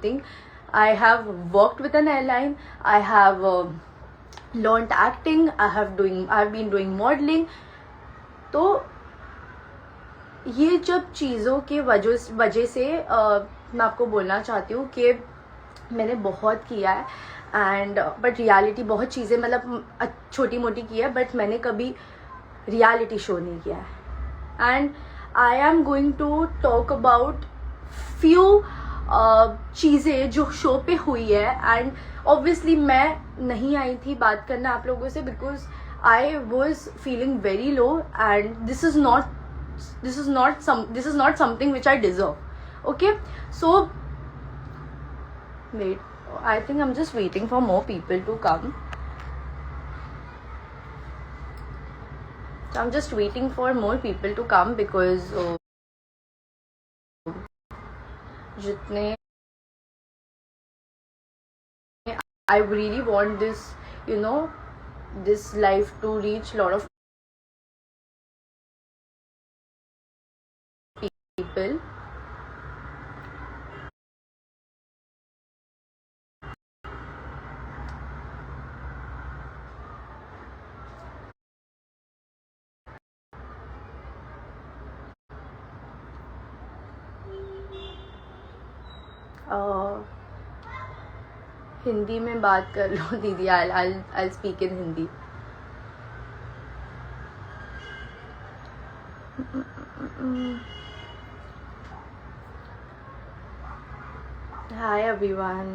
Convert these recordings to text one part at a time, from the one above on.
something. I have worked with an airline. I have learned acting. I've been doing modeling. तो ये जब चीज़ों के वजह से मैं आपको बोलना चाहती हूँ कि मैंने बहुत किया है एंड बट रियलिटी बहुत चीज़ें मतलब छोटी मोटी की है, बट मैंने कभी रियलिटी शो नहीं किया है. And I am going to talk about few चीज़ें जो शो पे हुई है. एंड ऑब्वियसली मैं नहीं आई थी बात करना आप लोगों से because I was feeling very low and this is not something which I deserve. Okay, so wait, I think I'm just waiting for more people to come. So I'm just waiting for more people to come because jitne I really want this, this life to reach lot of people. Hindi में बात कर लो दीदी. I'll speak in Hindi. Hi everyone.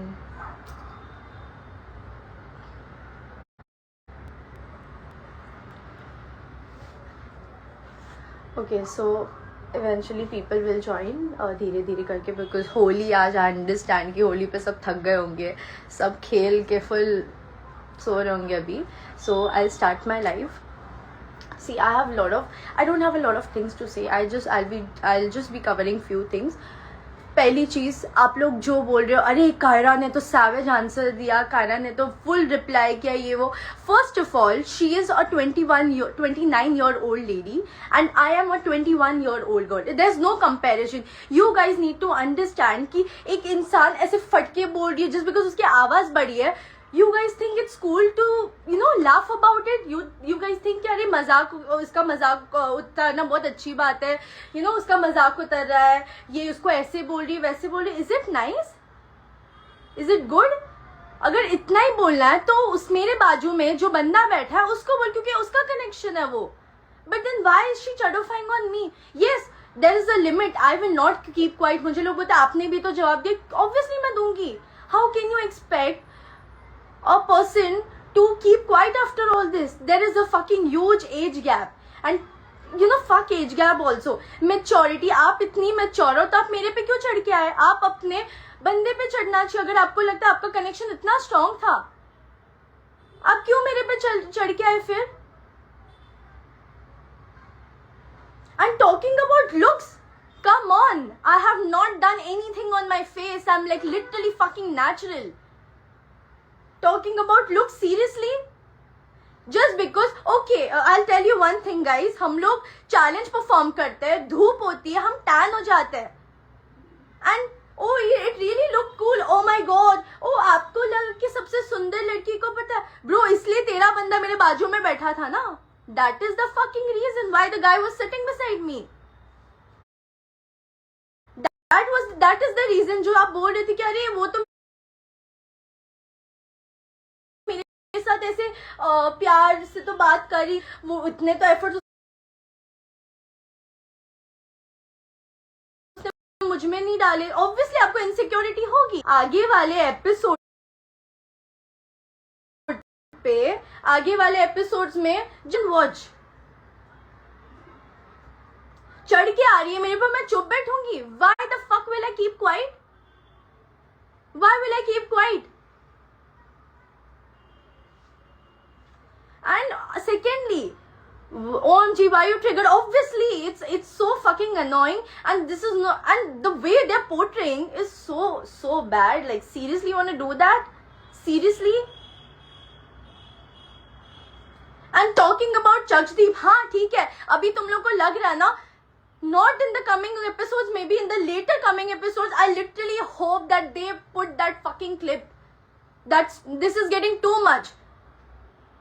Okay, so eventually people will join धीरे धीरे करके because Holi आज I understand कि होली पे सब थक गए होंगे, सब खेल के फुल सो रहे होंगे अभी. So I'll start my live. See, I don't have a lot of things to say. I'll just be covering few things. पहली चीज़, आप लोग जो बोल रहे हो अरे कायरा ने तो सैवेज आंसर दिया, कायरा ने तो फुल रिप्लाई किया, ये वो. First of all she is a 29 year old lady and I am a 21 year old girl. There is no comparison. You guys need to understand कि एक इंसान ऐसे फटके बोल रही है just because उसकी आवाज़ बड़ी है. You guys think it's cool to laugh about it. You guys think कि अरे इसका मजाक उतारना बहुत अच्छी बात है. उसका मजाक उतर रहा है, ये उसको ऐसे बोल रही है वैसे बोल रही है. Is it nice? Is it good? अगर इतना ही बोलना है तो उस मेरे बाजू में जो बंदा बैठा है उसको बोल, क्योंकि उसका कनेक्शन है वो. But then why is she chadofying on me? Yes, there is a limit. I will not keep quiet. मुझे लोग बोलते आपने भी तो जवाब दिया. Obviously मैं दूंगी. How can you expect a person to keep quiet after all this? There is a fucking huge age gap and fuck age gap also. Maturity, आप इतनी mature हो तो आप मेरे पे क्यों चढ़ के आए? आप अपने बंदे पे चढ़ना चाहिए. अगर आपको लगता है आपका कनेक्शन इतना स्ट्रांग था, आप क्यों मेरे पे चढ़ के आए फिर? And talking about looks, come on, I have not done anything on my face. I'm like literally fucking natural. Talking about looks, seriously? Just because, okay, I'll tell you one thing guys, हम लोग challenge perform करते हैं, धूप होती है, हम tan हो जाते हैं. And oh, it really looked cool. Oh my god. Oh, आपको लगा कि सबसे सुंदर लड़की को पता है? Bro, इसलिए तेरा बंदा मेरे बाजू में बैठा था ना. That is the fucking reason why the guy was sitting beside me. That is the reason जो आप बोल रहे थे कि अरे वो तो मेरे साथ ऐसे प्यार से तो बात करी, वो इतने तो एफर्ट मुझ में नहीं डाले. ऑब्वियसली आपको इनसिक्योरिटी होगी. आगे वाले एपिसोड्स में जिन वॉच चढ़ के आ रही है मेरे पर, मैं चुप बैठूंगी? Why the fuck will I keep quiet? Why will I keep quiet? And secondly, OMG, why you triggered? Obviously, it's so fucking annoying, and this is not, and the way they're portraying is so bad. Like, seriously, you wanna do that? Seriously? And talking about चक्षदीप, हाँ ठीक है, अभी तुम लोग को लग रहा है ना not in the coming episodes, maybe in the later coming episodes. I literally hope that they put that fucking clip. This is getting too much.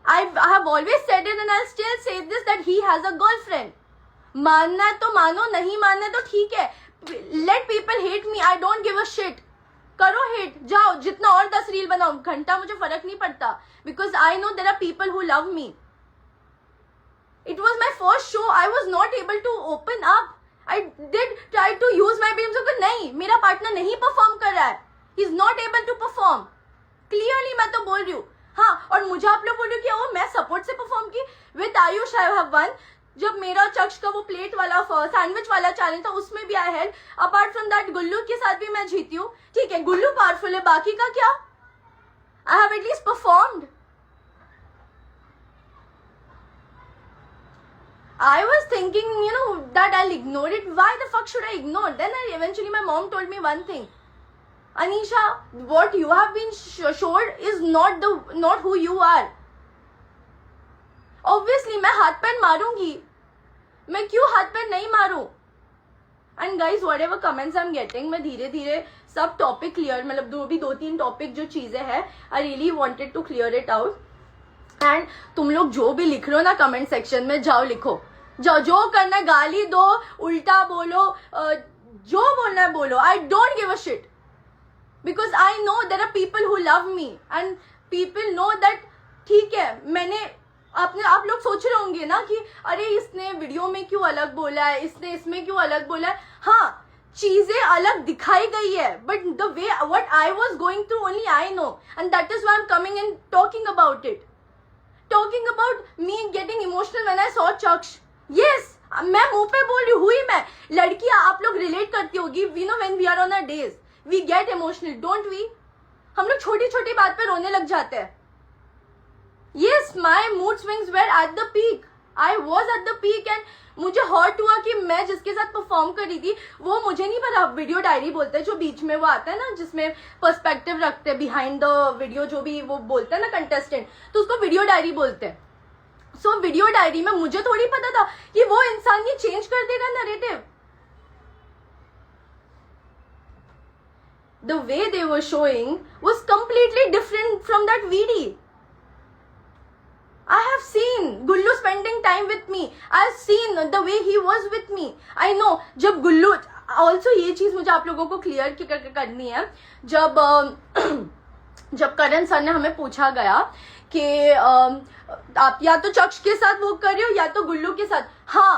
I have always said it and I'll still say this, that he has a girlfriend. मानना है तो मानो, नहीं मानना है तो ठीक है. Let people hate me, I don't give a shit. करो hate, जाओ, जितना और 10 रील बनाओ, घंटा मुझे फर्क नहीं पड़ता. Because I know there are people who love me. It was my first show. I was not able to open up. I did try to use my beams. नहीं, मेरा पार्टनर नहीं परफॉर्म कर रहा है. He is not able to perform. Clearly मैं तो बोल रही हूँ. हाँ, और मुझे आप लोग बोल रहे हो कि ओ मैं सपोर्ट से परफॉर्म की. With Ayush I have won. जब मेरा चक्ष का वो प्लेट वाला सैंडविच वाला चैलेंज था उसमें भी I help. Apart from that Gullu के साथ भी मैं जीती हूँ. ठीक है, गुल्लू पावरफुल है, बाकी का क्या? I have at least performed. I was thinking, that I'll ignore it. Why the fuck should I ignore? Then eventually my mom told me one thing. Anisha, what you have been showed is not who you are. Obviously, मैं हाथ पैर मारूंगी. मैं क्यों हाथ पैर नहीं मारूं? And guys, whatever comments I'm getting, मैं धीरे धीरे सब टॉपिक क्लियर, मतलब दो तीन टॉपिक जो चीजें हैं, I really wanted to clear it out. And तुम लोग जो भी लिख रहे हो ना कमेंट सेक्शन में, जाओ लिखो, जाओ, जो करना है, गाली दो, उल्टा बोलो, जो बोलना है बोलो. I don't give a shit because I know there are people who love me and people know that. ठीक है, मैंने आप लोग सोच रहे होंगे ना कि अरे इसने वीडियो में क्यों अलग बोला है, इसने इसमें क्यों अलग बोला है. हाँ, चीजें अलग दिखाई गई है, but the way what I was going through only I know, and that is why I am coming and talking about it. Talking about me getting emotional when I saw Chaksh. Yes, मैं मुंह पे बोल रही हुई. मैं लड़की, आप लोग रिलेट करती होगी. We know when we are on our days, we get emotional, don't we? हम लोग छोटी छोटी बात पे रोने लग जाते हैं. Yes, my mood swings were at the peak. I was at the peak and मुझे हर्ट हुआ कि मैं जिसके साथ परफॉर्म कर रही थी, वो मुझे नहीं पता, वीडियो डायरी बोलते हैं जो बीच में वो आता है ना, जिसमें पर्सपेक्टिव रखते हैं बिहाइंड द वीडियो, जो भी वो बोलते हैं ना कंटेस्टेंट, तो उसको वीडियो डायरी बोलते हैं. सो वीडियो डायरी में मुझे थोड़ी पता था कि वो इंसान ये चेंज कर देगा narrative. The way they were showing was completely different from that video. I have seen Gullu spending time with me. I have seen the way he was with me. I know जब गुल्लू, also ये चीज मुझे आप लोगों को clear करनी है. जब करण सर ने हमें पूछा गया कि आप या तो चक्ष के साथ वो कर रहे हो या तो गुल्लू के साथ. हाँ,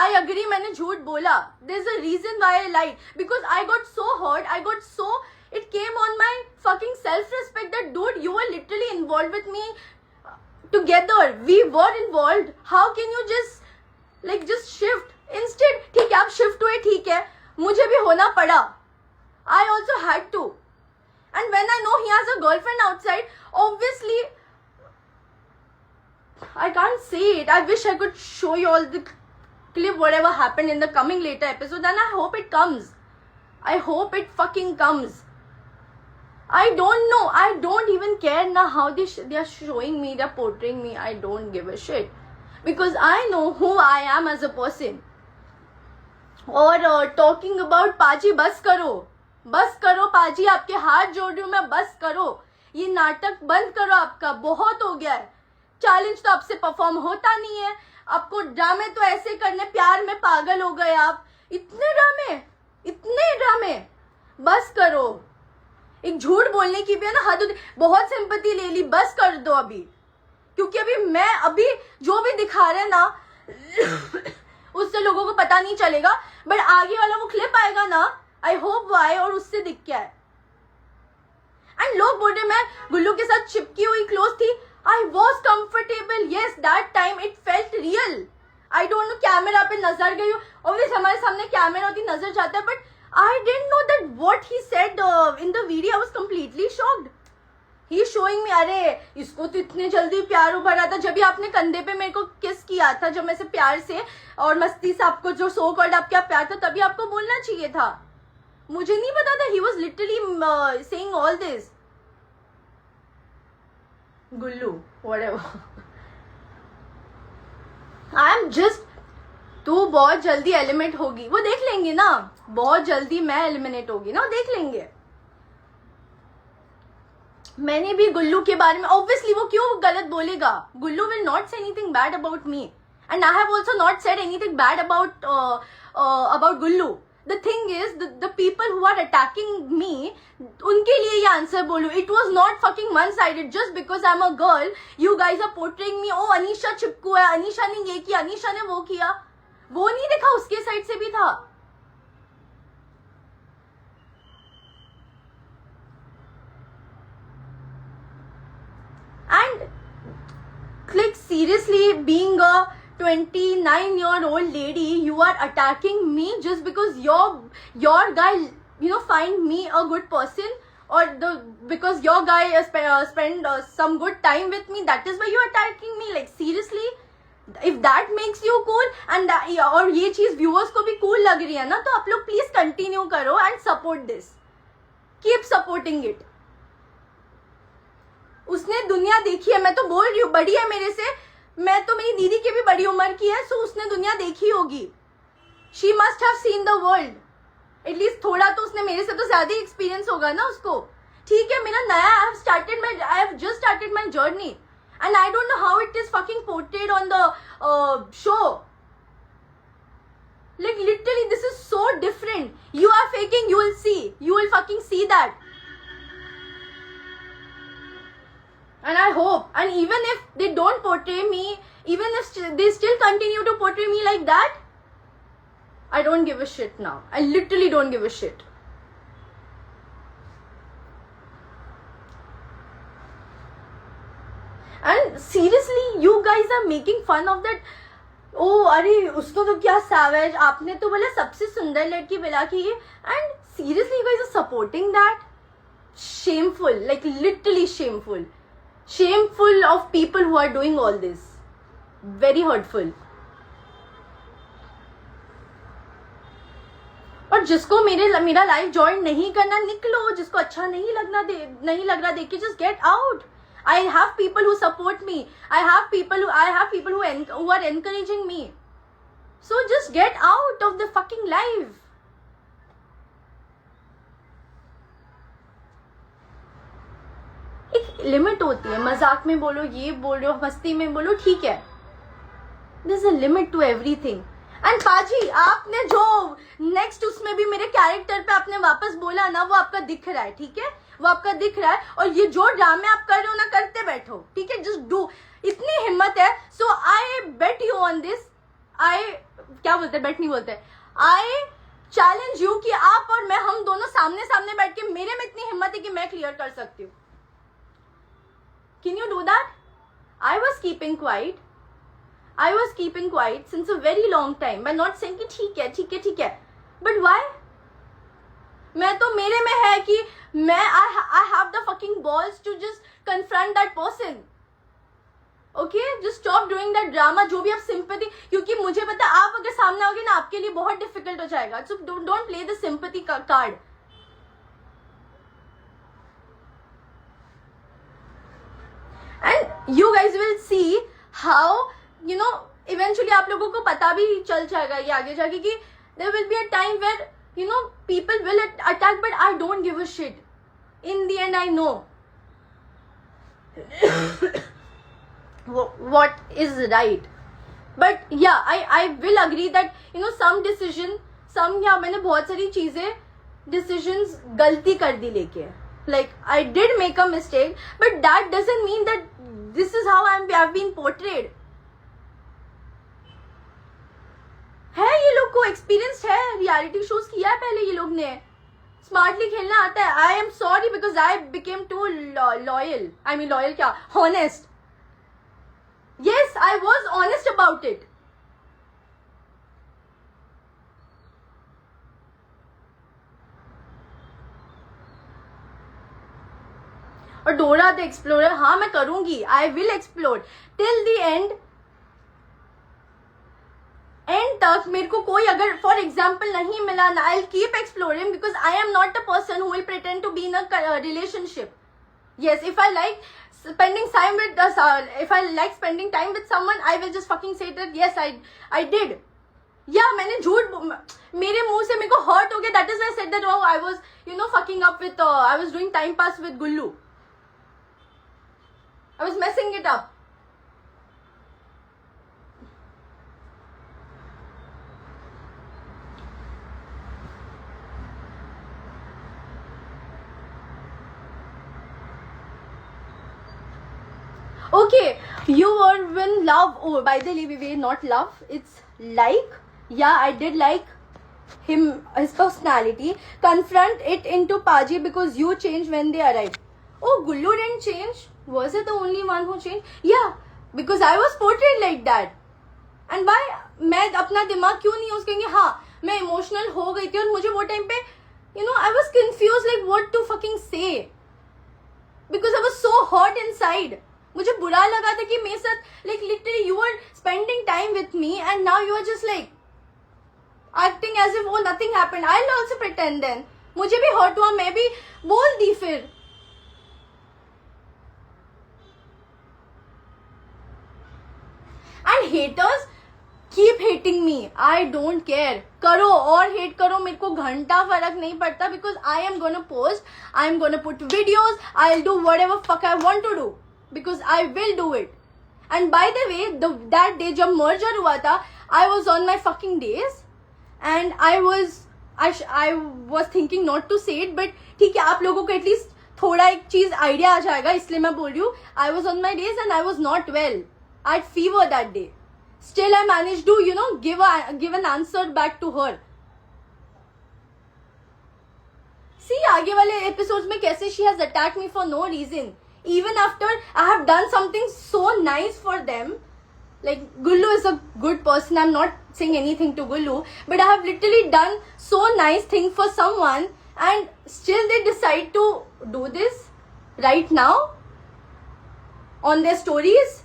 I agree, मैंने झूठ बोला. There's a reason why I lied. Because I got so hurt, it came on my fucking self-respect that dude, you were literally involved with me. Together we were involved. How can you just shift? Instead, ठीक है, आप shift हुए, ठीक है, मुझे भी होना पड़ा. I also had to. And when I know he has a girlfriend outside, obviously I can't say it. I wish I could show you all the clip, whatever happened in the coming later episode, and I hope it comes. I hope it fucking comes. I don't know. I don't even care now how they are showing me, they are portraying me. I don't give a shit. Because I know who I am as a person. और talking about पाजी, बस करो पाजी, आपके हाथ जोड़ रही हूँ मैं, बस करो. ये नाटक बंद करो, आपका बहुत हो गया है. चैलेंज तो आपसे परफॉर्म होता नहीं है. आपको ड्रामे तो ऐसे करने, प्यार में पागल हो गए आप. इतने ड्रामे, बस करो. एक झूठ बोलने की भी है ना हद. बहुत सिंपैथी ले ली, बस कर दो अभी. क्योंकि अभी जो भी दिखा रहे हैं ना उससे लोगों को पता नहीं चलेगा, बट आगे वाला वो क्लिप आएगा ना, आई होप वो आए और उससे दिख क्या है. एंड लोग बोल रहे मैं गुल्लू के साथ चिपकी हुई क्लोज थी. I was comfortable. Yes, that time it felt real. I don't no, camera पे नजर गई हो, ऑब्वियसली हमारे सामने कैमरा होती, नजर जाता है, but I didn't know that what he said in the video. I was completely shocked. He is showing me, अरे इसको तो इतने जल्दी प्यार उभर रहा था. जब भी आपने कंधे पे मेरे को किस किया था, जब मैं से प्यार से और मस्ती से आपको जो सो कॉल्ड आपका प्यार था, तभी आपको बोलना चाहिए था. मुझे नहीं पता था. He was literally saying all this. Gullu, whatever. I am just तू बहुत जल्दी एलिमिनेट होगी, वो देख लेंगे ना, बहुत जल्दी मैं एलिमिनेट होगी ना, वो देख लेंगे। मैंने भी गुल्लू के बारे में, ऑब्वियसली वो क्यों गलत बोलेगा, Gullu will not say anything bad about me and I have also not said anything bad about Gullu. The thing is, the people who are attacking me, उनके लिए ये आंसर बोलूं, it was not fucking one-sided. Just because I'm a girl, you guys are portraying me, oh Anisha चिपकू है, अनीशा ने ये किया, अनीशा ने वो किया, वो नहीं देखा, उसके साइड से भी था। And like seriously, being a 29-year-old lady, you are attacking me just because your guy, you know, find me a good person, or because your guy spend some good time with me, that is why you are attacking me. Like seriously, if that makes you cool and और ये चीज viewers को भी cool लग रही है ना, तो आप लोग please continue करो and support this, keep supporting it. उसने दुनिया देखी है, मैं तो बोल रही हूँ, बड़ी है मेरे से, मैं तो मेरी दीदी की भी बड़ी उम्र की है, सो उसने दुनिया देखी होगी, she must have seen the world, at least थोड़ा तो उसने मेरे से तो ज्यादा एक्सपीरियंस होगा ना उसको। ठीक है, मेरा नया I have just started my journey and I don't know how it is fucking portrayed on the show, like literally this is so different, you are faking, you will fucking see that. And I hope, and even if they don't portray me, even if they still continue to portray me like that, I don't give a shit now. I literally don't give a shit. And seriously, you guys are making fun of that. Oh, अरे उसको तो क्या savage, आपने तो बोला सबसे सुंदर लड़की मिला की, and seriously you guys are supporting that? Shameful, like literally shameful. Shameful of people who are doing all this. Very hurtful. और जिसको मेरा लाइफ ज्वाइन नहीं करना, निकलो, जिसको अच्छा नहीं लग रहा देख के just get out. I have people who support me. I have people who are encouraging me. So just get out of the fucking life. एक लिमिट होती है, मजाक में बोलो, ये बोलो, मस्ती में बोलो, ठीक है, there is a limit to everything. And पाजी, आपने जो नेक्स्ट उसमें भी मेरे कैरेक्टर पे आपने वापस बोला ना, वो आपका दिख रहा है, ठीक है, वो आपका दिख रहा है, और ये जो ड्रामे आप कर रहे हो ना, करते बैठो, ठीक है, जस्ट डू, इतनी हिम्मत है, सो आई बेट यू ऑन दिस, आई क्या बोलते हैं, बेट नहीं बोलते, आई चैलेंज यू कि आप और मैं, हम दोनों सामने सामने बैठ के, मेरे में इतनी हिम्मत है कि मैं क्लियर कर सकती हूँ। Can you do that? I was keeping quiet. I was keeping quiet since a very long time. मैं not saying कि ठीक है. But why? मैं तो मेरे में है कि मैं I have the fucking balls to just confront that person. Okay? Just stop doing that drama. जो भी आप sympathy, क्योंकि मुझे पता है आप अगर सामने आओगे ना, आपके लिए बहुत difficult हो जाएगा. So don't play the sympathy card. And you guys will see how, you know, eventually आप लोगों को पता भी चल जाएगा ये आगे जाके कि there will be a time where, you know, people will attack, but I don't give a shit. In the end, I know what is right. But yeah, I will agree that, you know, yeah, मैंने बहुत सारी चीजें, decisions गलती कर दी लेके. Like, I did make a mistake, but that doesn't mean that this is how I've been portrayed. है ये लोग को एक्सपीरियंस है, रियलिटी शोज किया है पहले ये लोग ने, स्मार्टली खेलना आता है. I am sorry because I became too loyal, I mean loyal क्या, honest. yes, I was honest about it. और डोरा द एक्सप्लोरर, हाँ मैं करूंगी, I will explore till the end तक. मेरे को कोई अगर फॉर एग्जाम्पल नहीं मिला ना, I will keep exploring because I am not a person who will pretend to be in a relationship. Yes, if I like spending time with spending time with someone, I will just fucking say that yes, I did. या मैंने मेरे मुंह से मेरे को hurt हो गया. That is why I said that I was fucking up with I was doing time pass with Gullu. I was messing it up. Okay, you were in love. Oh, by the way, not love. It's like, yeah, I did like him, his personality. Confront it into Paji because you changed when they arrived. Oh, Gullu didn't change. Was it the only one who changed? Yeah, because I was portrayed like that. And why? मैं अपना दिमाग क्यों नहीं use करेंगे. हाँ, मैं emotional हो गई थी और मुझे वो टाइम पे I was confused like what to fucking say because I was so hurt inside. मुझे बुरा लगा था कि मेरे साथ like literally you were spending time with me and now you are just like acting as if nothing happened. I'll also pretend then. मुझे भी hurt हुआ, मैं भी बोल दी फिर. And haters keep hating me. I don't care. करो और hate करो, मेरे को घंटा फर्क नहीं पड़ता because I am gonna post, I am gonna put videos, I'll do whatever fuck I want to do. Because I will do it. And by the way, that day जब merger हुआ था, I was on my fucking days and I was thinking not to say it, but ठीक है, आप लोगों को at least थोड़ा एक चीज आइडिया आ जाएगा, इसलिए मैं बोल रही हूँ. I was on my days and I was not well. I had fever that day. Still I managed to give an answer back to her. See आगे वाले episodes में कैसे she has attacked me for no reason. Even after I have done something so nice for them, like Gullu is a good person, I'm not saying anything to Gullu, but I have literally done so nice thing for someone and still they decide to do this right now on their stories.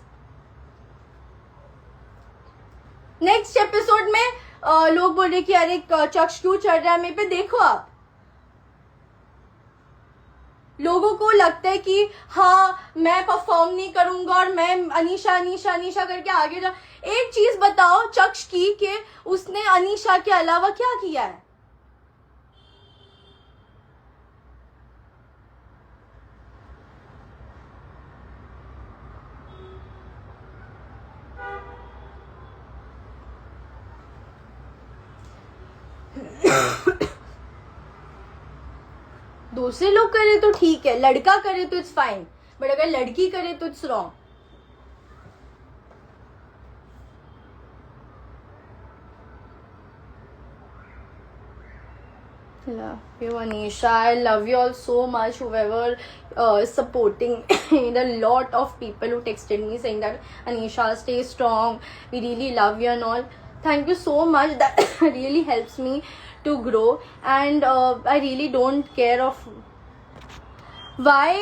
Next episode में लोग बोल रहे कि अरे चक्ष क्यों चढ़ रहा है मेरे पे. देखो आप, लोगों को लगता है कि हाँ मैं परफॉर्म नहीं करूंगा और मैं अनीशा अनीशा अनीशा करके आगे जा. एक चीज बताओ चक्ष की कि उसने अनीशा के अलावा क्या किया है. दूसरे लोग करे तो ठीक है, लड़का करे तो इट्स फाइन, बट अगर लड़की करे तो it's wrong. Love you, Anisha. I love you all so much. Whoever is supporting a lot of people who texted me saying that Anisha, stay strong. We really love you and all. Thank you so much. That really helps me to grow. And I really don't care of why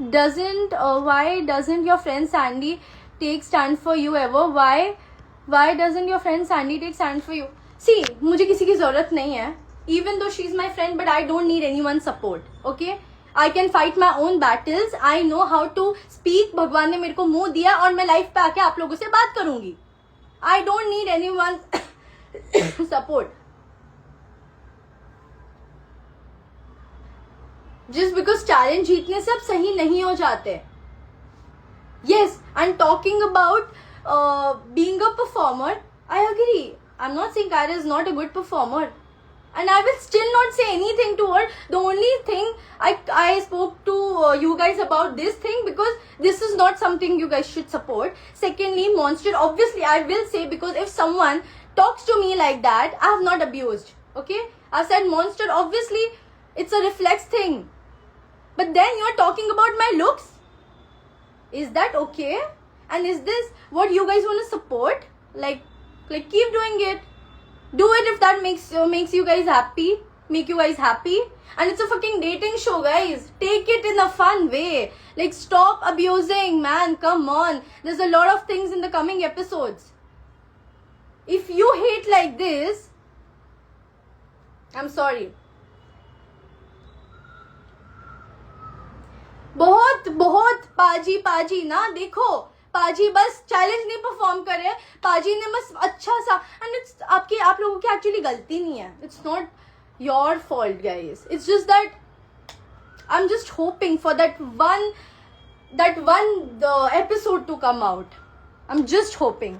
doesn't your friend Sandy take stand for you ever. Why doesn't your friend Sandy take stand for you? See, मुझे किसी की जरूरत नहीं है. Even though she's my friend, but I don't need anyone's support. Okay, I can fight my own battles. I know how to speak. भगवान ने मेरे को मुंह दिया और मैं लाइफ पे आके आप लोगों से बात करूंगी. I don't need anyone's support. Just because challenge जीतने से अब सही नहीं हो जाते. Yes, and talking about being a performer, I agree. I'm not saying Kyra is not a good performer. And I will still not say anything to her. The only thing I spoke to you guys about this thing because this is not something you guys should support. Secondly, Monster, obviously I will say, because if someone talks to me like that, I have not abused. Okay, I've said Monster, obviously it's a reflex thing. But then you are talking about my looks. Is that okay? And is this what you guys want to support? Like keep doing it. Do it if that makes you guys happy. Make you guys happy. And it's a fucking dating show, guys. Take it in a fun way. Like, stop abusing, man. Come on. There's a lot of things in the coming episodes. If you hate like this, I'm sorry. बहुत पाजी ना देखो, पाजी बस challenge नहीं perform करे, पाजी ने बस अच्छा सा, एंड आप लोगों की एक्चुअली गलती नहीं है, it's not your fault guys, it's just that I am just hoping for that one episode to come out. I'm just hoping.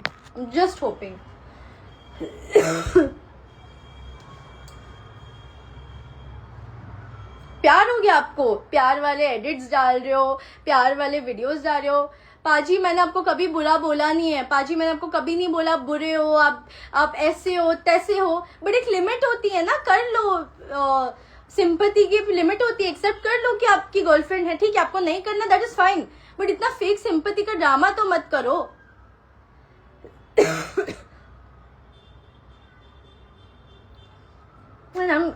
प्यार हो गया आपको, प्यार वाले एडिट्स डाल रहे हो, प्यार वाले वीडियोस डाल रहे हो। पाजी मैंने आपको कभी बुरा बोला नहीं है, पाजी मैंने आपको कभी नहीं बोला बुरे हो आप ऐसे हो तैसे हो, बट एक लिमिट होती है ना, कर लो, सिंपैथी की लिमिट होती है, एक्सेप्ट कर लो कि आपकी गर्लफ्रेंड है, ठीक है, आपको नहीं करना दैट इज फाइन, बट इतना फेक सिंपैथी का ड्रामा तो मत करो।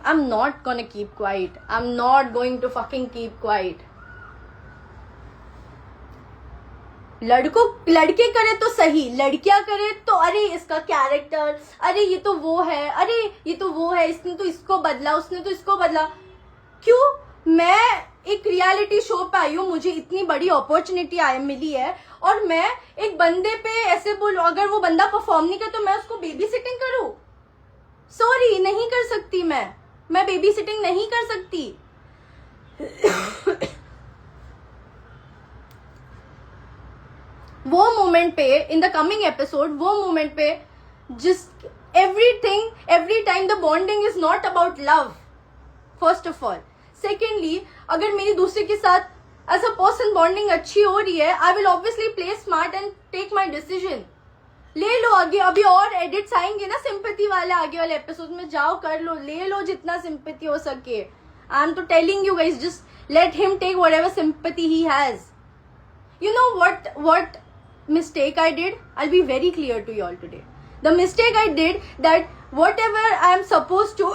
I'm not gonna keep quiet. I'm not going to fucking keep quiet. लड़के करे तो सही, लड़कियां करे तो अरे इसका कैरेक्टर, अरे ये तो वो है, अरे ये तो वो है, इसने तो इसको बदला, उसने तो इसको बदला। क्यों? मैं एक रियलिटी शो पे आई हूँ, मुझे इतनी बड़ी अपॉर्चुनिटी मिली है, और मैं एक बंदे पे ऐसे बोलूं, अगर वो बंदा परफॉर्म नहीं कर तो मैं उसको बेबी सिटिंग करूं? सॉरी, नहीं कर सकती, मैं बेबी सिटिंग नहीं कर सकती। वो मोमेंट पे इन द कमिंग एपिसोड, वो मोमेंट पे जिस every time the bonding is not about love, first of all. Secondly, अगर मेरी दूसरे के साथ एज अ पर्सन बॉन्डिंग अच्छी हो रही है, I will obviously play smart and take my decision. ले लो आगे, अभी और एडिट्स आएंगे ना सिंपैथी वाले, आगे वाले एपिसोड में जाओ कर लो, ले लो जितना सिंपैथी हो सके। आई एम तो telling you guys, just let him take whatever sympathy he has. You know what mistake I did? I'll be very clear to you all today. The mistake I did that whatever I am supposed to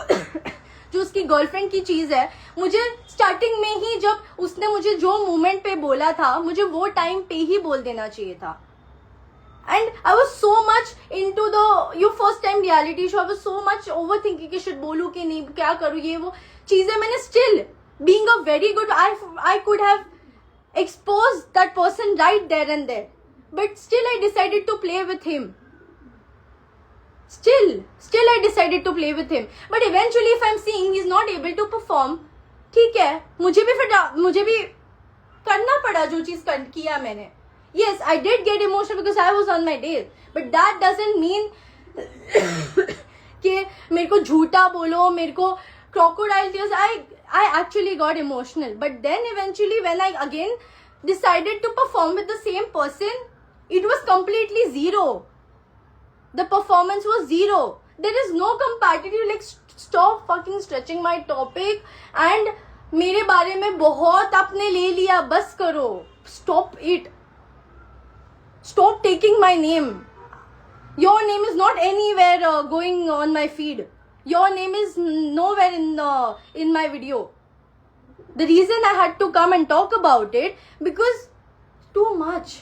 जो उसकी girlfriend की चीज है, मुझे starting में ही जब उसने मुझे जो मोमेंट पे बोला था, मुझे वो टाइम पे ही बोल देना चाहिए था। And I was so much into your first time reality show. I was so much overthinking कि should बोलूं कि नहीं, क्या करूं, ये वो चीजें मैंने still being a very good, I could have exposed that person right there and there, but still I decided to play with him. Still I decided to play with him. But eventually if I'm seeing he's not able to perform, ठीक है, मुझे भी करना पड़ा जो चीज किया मैंने। Yes, I did get emotional because I was on my days, but that doesn't mean कि मेरे को झूठा बोलो, मेरे को crocodile tears. I actually got emotional, but then eventually when I again decided to perform with the same person, it was completely zero. The performance was zero. There is no compatibility. Like, stop fucking stretching my topic and मेरे बारे में बहुत आपने ले लिया, बस करो. Stop it. Stop taking my name. Your name is not anywhere going on my feed. Your name is nowhere in my video. The reason I had to come and talk about it because too much.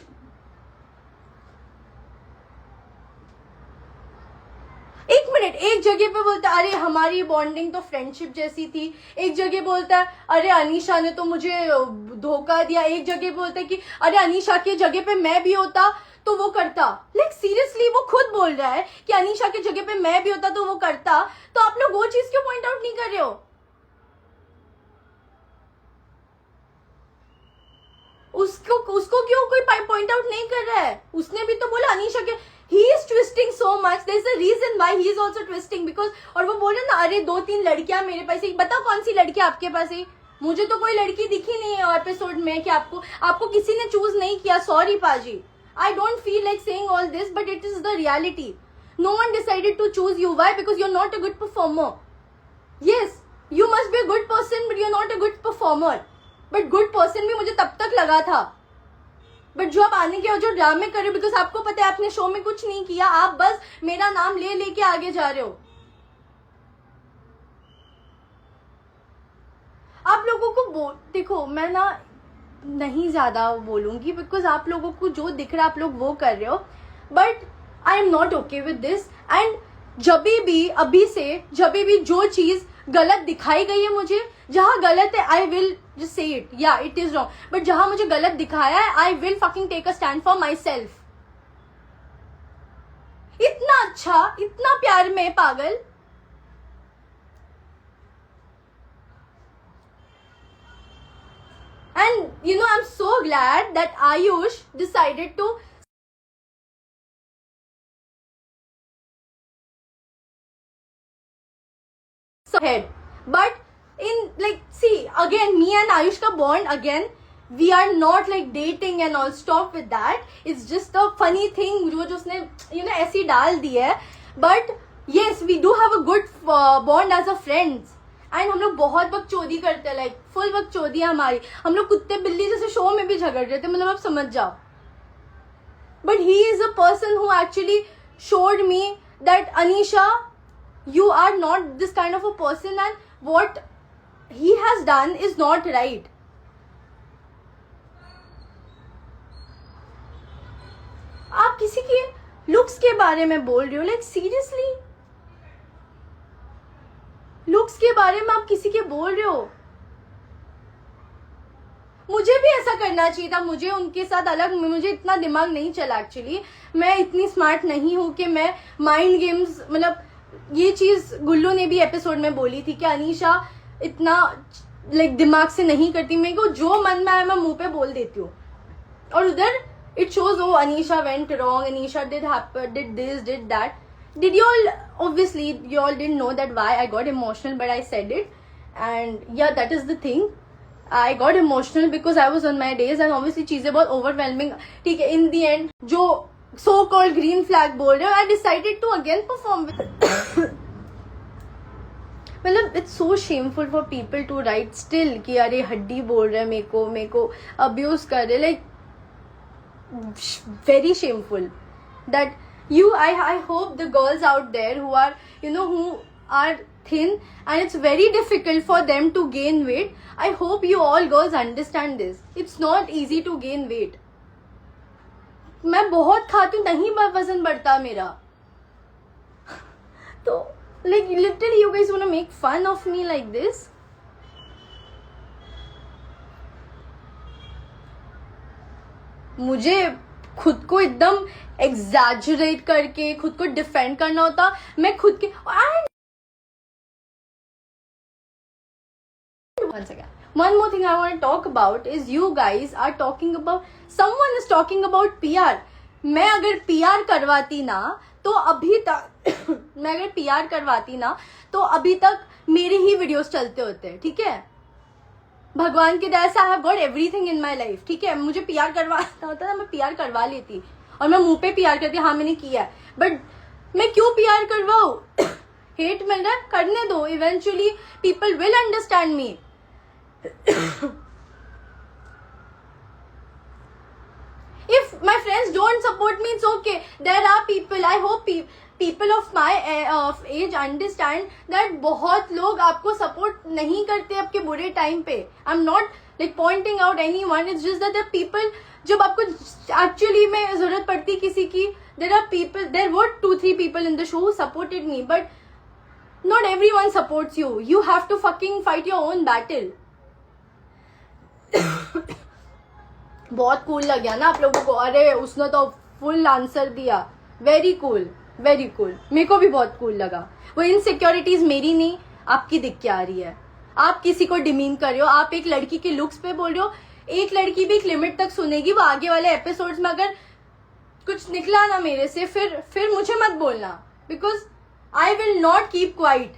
एक minute, एक जगह पे बोलता है अरे हमारी bonding तो friendship जैसी थी, एक जगह बोलता है अरे अनीशा ने तो मुझे धोखा दिया, एक जगह बोलता है कि अरे अनीशा की जगह पे मैं भी होता तो वो करता। लाइक सीरियसली, वो खुद बोल रहा है कि अनीशा की जगह पे मैं भी होता तो वो करता, तो आप लोग वो चीज क्यों पॉइंट आउट नहीं कर रहे हो? उसको क्यों कोई पॉइंट आउट नहीं कर रहा है? उसने भी तो बोला अनीशा के, he is twisting so much, there is a reason why he is also twisting because, और वो बोले ना अरे 2-3 लड़कियां मेरे पास है, बताओ कौन सी लड़की आपके पास है? मुझे तो कोई लड़की दिखी नहीं है एपिसोड में कि आपको किसी ने चूज नहीं किया। सॉरी पाजी, I don't feel like saying all this, but it is the reality. No one decided to choose you. Why? Because you're not a good performer. Yes, you must be a good person, but you're not a good performer. But good person भी मुझे तब तक लगा था, but जो आप आने के और जो ड्रामे कर रहे हो, बिकॉज आपको पता है आपने शो में कुछ नहीं किया, आप बस मेरा नाम ले लेके आगे जा रहे हो। आप लोगों को देखो, मैं ना नहीं ज्यादा बोलूंगी बिकॉज आप लोगों को जो दिख रहा है आप लोग वो कर रहे हो, but I am not okay with this. And जब भी जो चीज गलत दिखाई गई है मुझे, जहां गलत है I will just say it, yeah it is wrong, but जहां मुझे गलत दिखाया है I will fucking take a stand for myself. इतना अच्छा, इतना प्यार में पागल. And you know, I'm so glad that Ayush decided to head. But in like, see, again, me and Ayush ka bond, again, we are not like dating and all, stop with that. It's just a funny thing जो उसने you know ऐसी डाल दी है. But yes, we do have a good bond as a friends. And हम लोग बहुत बकचोदी करते हैं, लाइक फुल बकचोदी है हमारी. हम लोग कुत्ते बिल्ली जैसे शो में भी झगड़ रहे थे, मतलब आप समझ जाओ. But he is a person who actually showed me that Anisha, you are not this kind of a person and what he has done is not right. आप किसी के लुक्स के बारे में बोल रहे हो, लाइक सीरियसली लुक्स के बारे में आप किसी के बोल रहे हो. मुझे भी ऐसा करना चाहिए था, मुझे उनके साथ अलग, मुझे इतना दिमाग नहीं चला एक्चुअली. मैं इतनी स्मार्ट नहीं हूं कि मैं माइंड गेम्स, मतलब ये चीज गुल्लू ने भी एपिसोड में बोली थी कि अनीशा इतना लाइक दिमाग से नहीं करती. मेरे को जो मन में आया मैं मुंह पे बोल देती हूँ. और उधर it shows oh Anisha went wrong, Anisha did this did that. Did you all, obviously you all didn't know that why I got emotional, but I said it. And yeah, that is the thing. I got emotional because I was on my days and obviously चीजें बहुत overwhelming. ठीक है, in the end जो so called green flag बोल रहे हो, I decided to again perform with मतलब it's so shameful for people to write still कि अरे हड्डी बोल रहे हैं मेरे को abuse कर रहे, like very shameful that you, I hope the girls out there who are, you know, who are thin and it's very difficult for them to gain weight, I hope you all girls understand this. It's not easy to gain weight. मैं बहुत खाती हूँ, नहीं वजन बढ़ता मेरा. तो like literally you guys wanna make fun of me like this? मुझे खुद को एकदम एग्जैजरेट करके खुद को डिफेंड करना होता. मैं खुद के once again, one more thing I want to talk about is you guys are talking about, someone is talking about PR. मैं अगर PR करवाती ना तो अभी तक मैं अगर PR करवाती ना तो अभी तक मेरे ही वीडियोस चलते होते. ठीक है, भगवान की दया से I have got everything in my life. ठीक है, मुझे PR करवाना होता ना, मैं PR करवा लेती और मैं मुंह पे PR करती, हाँ मैंने किया है. बट मैं क्यों PR करवाऊं? हेट मिल रहा है, करने दो. Eventually people will understand me. If my friends don't support me, it's okay. There are people, I hope people of my age understand that बहुत लोग आपको support नहीं करते आपके बुरे टाइम पे. I'm not like pointing out anyone. It's just that the people, जब आपको actually में जरूरत पड़ती किसी की, there were 2-3 people in the show who supported me, but not everyone supports you. You have to fucking fight your own battle. बहुत cool लग गया ना आप लोगों को? अरे उसने तो फुल आंसर दिया. Very cool, very cool. मेरे को भी बहुत कूल लगा. वो इनसिक्योरिटीज मेरी नहीं, आपकी दिख के आ रही है. आप किसी को डिमीन कर रहे हो, आप एक लड़की के लुक्स पे बोल रहे हो. एक लड़की भी एक लिमिट तक सुनेगी. वो आगे वाले एपिसोड्स में अगर कुछ निकला ना मेरे से, फिर मुझे मत बोलना, because I will not keep quiet.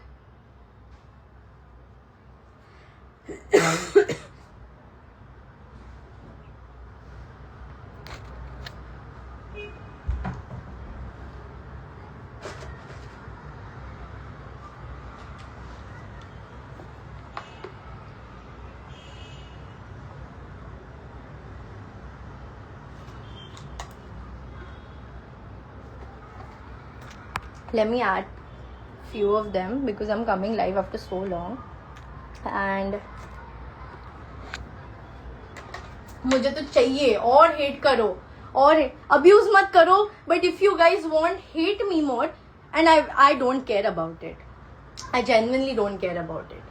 Let me add few of them because I'm coming live after so long and मुझे तो चाहिए. और हेट करो और अब्यूज मत करो, but if you guys want hate me more, and I don't care about it. I genuinely don't care about it.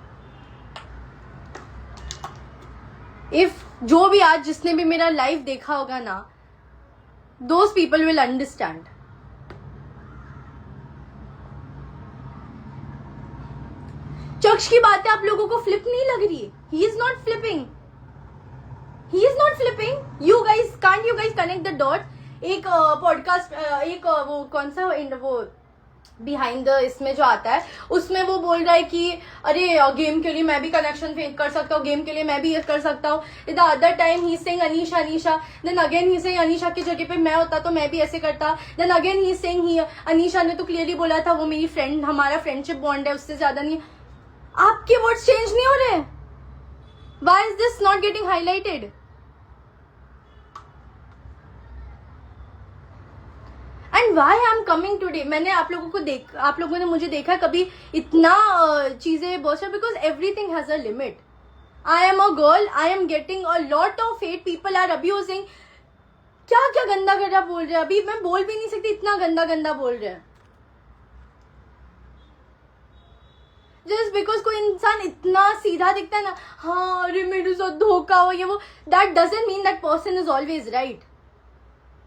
If जो भी आज जिसने भी मेरा लाइव देखा होगा ना, दोज पीपल विल अंडरस्टैंड. चक्ष की बातें आप लोगों को फ्लिप नहीं लग रही? He is not flipping. He is not flipping. You guys can't you guys connect the dot. एक पॉडकास्ट एक वो कौन सा वो बिहाइंड द इसमें जो आता है उसमें वो बोल रहा है कि अरे गेम के लिए मैं भी कनेक्शन फेक कर सकता हूँ, गेम के लिए मैं भी ये कर सकता हूँ. The other time he saying Anisha Anisha, then again he saying Anisha की जगह पे मैं होता तो मैं भी ऐसे करता. Then again he saying he Anisha ने तो क्लियरली बोला था वो मेरी फ्रेंड, हमारा फ्रेंडशिप बॉन्ड है, उससे ज्यादा नहीं. आपके वर्ड्स चेंज नहीं हो रहे. Why is this not getting highlighted? And why I am coming today. मैंने आप लोगों ने मुझे देखा कभी इतना चीजें बहुत सारी, because everything has a limit. I am a girl, I am getting a lot of hate. People are abusing. क्या क्या गंदा गंदा बोल रहे हैं. अभी मैं बोल भी नहीं सकती, इतना गंदा गंदा बोल रहे हैं. जस्ट बिकॉज कोई इंसान इतना सीधा दिखता है ना, हाँ अरे मेरे साथ धोखा हो ये वो, that doesn't mean that person is always right.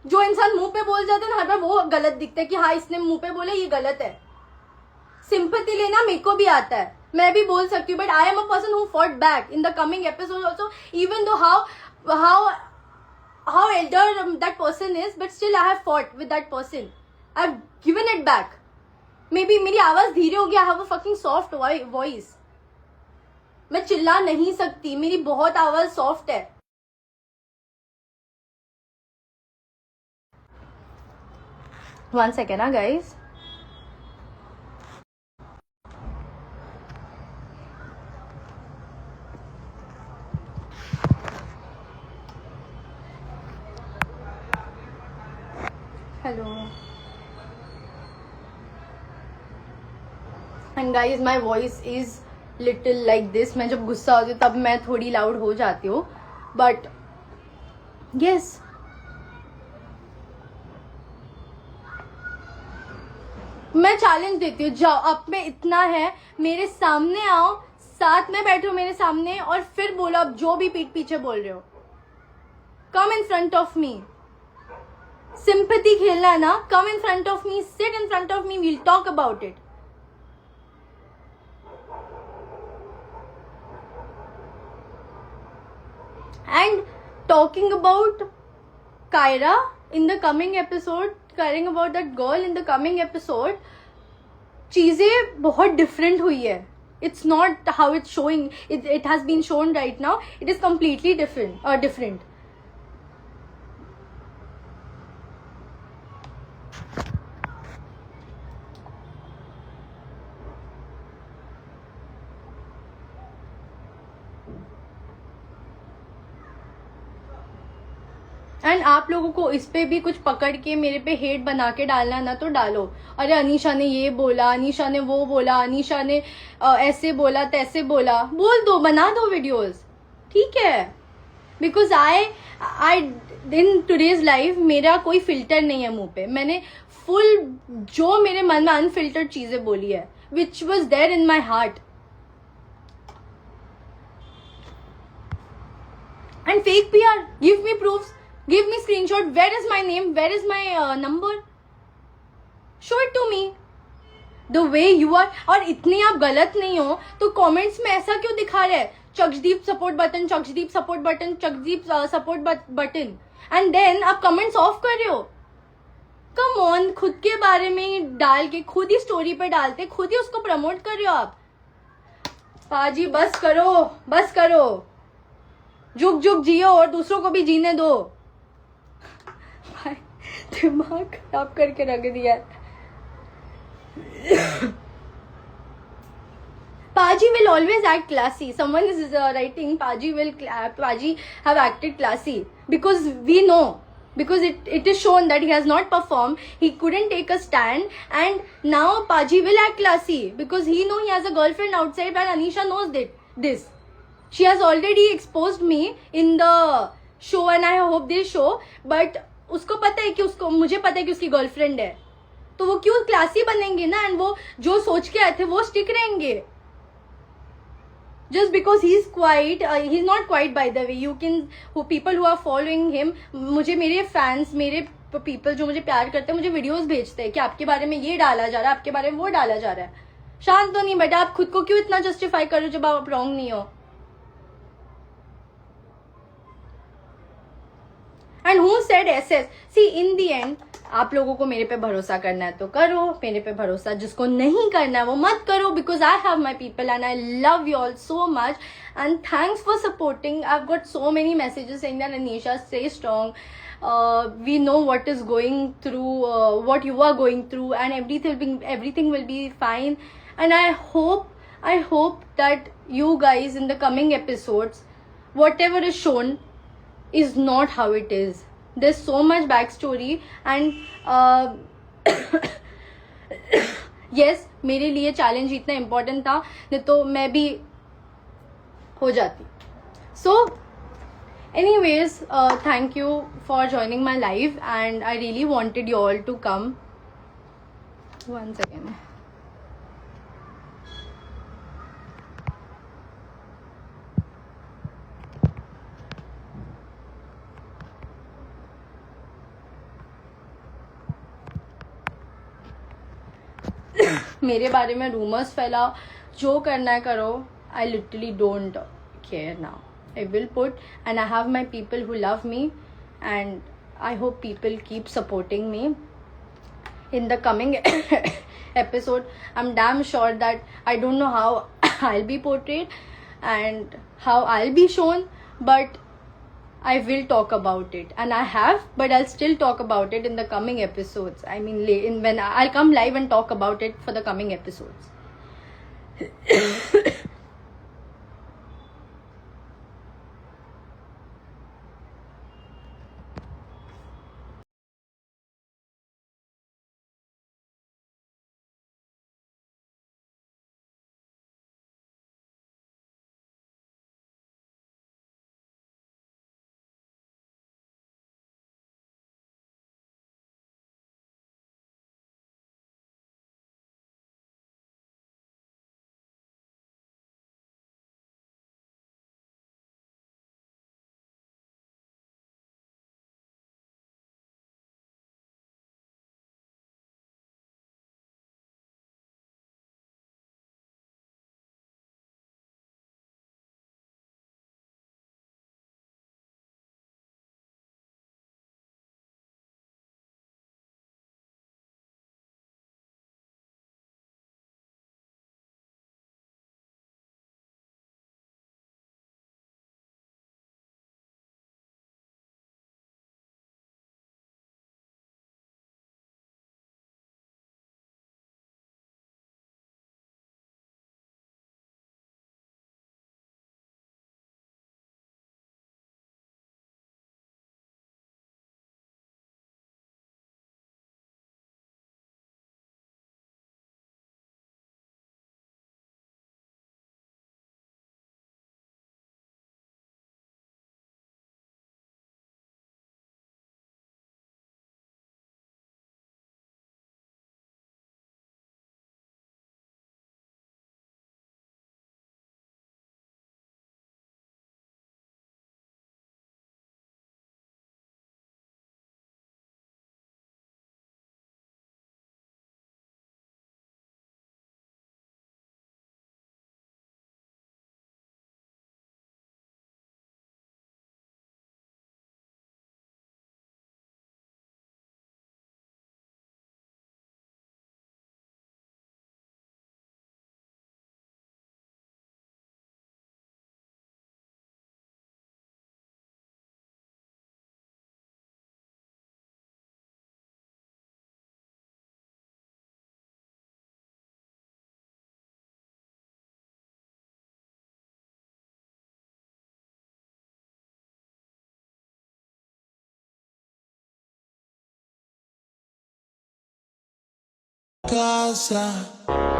जो इंसान मुंह पे बोल जाता है ना हर बार, वो गलत दिखता है कि हाँ इसने मुंह पे बोला ये गलत है. सिंपैथी लेना मेरे को भी आता है, मैं भी बोल सकती हूँ, but I am a person who fought back in the coming episode also. Even though how elder that person is, but still I have fought with that person. I've given it back. Maybe मेरी आवाज धीरे हो गया, I have a fucking soft voice. मैं चिल्ला नहीं सकती, मेरी बहुत आवाज सॉफ्ट है. One second, guys. Hello. And guys, my voice is little like this. मैं जब गुस्सा होती हूँ तब मैं थोड़ी लाउड हो जाती हूँ, but yes. मैं चैलेंज देती हूँ, जाओ आप में इतना है, मेरे सामने आओ, साथ में बैठो मेरे सामने और फिर बोलो आप जो भी पीठ पीछे बोल रहे हो. Come in front of me. Sympathy खेलना है ना, come in front of me, sit in front of me, we'll talk about it. And talking about Kiara in the coming episode, caring about that girl in the coming episode, चीजें बहुत different हुई है. It's not how it's showing. It has been shown right now. It is completely different. And आप लोगों को इस पे भी कुछ पकड़ के मेरे पे हेट बना के डालना ना तो डालो. अरे अनीशा ने ये बोला, अनीशा ने वो बोला, अनीशा ने ऐसे बोला तैसे बोला. बोल दो, बना दो वीडियोस, ठीक है. Because I in today's life मेरा कोई फिल्टर नहीं है मुंह पे. मैंने फुल जो मेरे मन में अनफिल्टर्ड चीजें बोली है, which was there in my heart. And fake PR, give me proofs. Give me screenshot. Where is my name? Where is my number? Show it to me. The way you are. और इतने आप गलत नहीं हो तो comments में ऐसा क्यों दिखा रहे हैं? Chakshdeep support button, Chakshdeep support button, Chakshdeep support button, and then आप कमेंट्स ऑफ कर रहे हो. कम ऑन, खुद के बारे में डाल के खुद ही स्टोरी पे डालते, खुद ही उसको प्रमोट कर रहे हो आप. पाजी बस करो, बस करो. जुग जुग जियो और दूसरों को भी जीने दो. दिमाग खराब करके रख दिया. Paji will always act classy. Someone is writing Paji have acted classy because we know, because it is shown that he has not performed, he couldn't take a stand, and now Paji will act classy because he know he has a girlfriend outside, and Anisha knows this. She has already exposed me in the show and I hope they show, but उसको पता है कि मुझे पता है कि उसकी girlfriend है, तो वो क्यों क्लासी बनेंगे ना, एंड वो जो सोच के आए थे वो स्टिक रहेंगे. just because he's quiet, he's not quiet by the way, you can, who people who are following him, मुझे मेरे fans, मेरे people जो मुझे प्यार करते हैं मुझे वीडियोस भेजते हैं कि आपके बारे में ये डाला जा रहा है, आपके बारे में वो डाला जा रहा है. शांत तो नहीं बेटा, आप खुद को क्यों इतना जस्टिफाई कर रहे हो जब आप रॉन्ग नहीं हो. And who said SS, see in the end आप लोगों को मेरे पे भरोसा करना है तो करो, मेरे पे भरोसा जिसको नहीं करना है वो मत करो, because I have my people and I love you all so much and thanks for supporting. I have got so many messages saying that Anisha stay strong, we know what is going through, what you are going through, and everything will be fine. And I hope that you guys in the coming episodes, whatever is shown is not how it is. There's so much backstory and yes, मेरे लिए challenge इतना important था, नहीं तो मैं भी हो जाती. So anyways, thank you for joining my live and I really wanted you all to come. One second. मेरे बारे में रूमर्स फैलाओ, जो करना है करो. I literally don't care now. I will put, and I have my people who love me and I hope people keep supporting me in the coming episode. I'm damn sure that I don't know how I'll be portrayed and how I'll be shown, but I will talk about it, and I have, but I'll still talk about it in the coming episodes. I mean, when I'll come live and talk about it for the coming episodes. Casa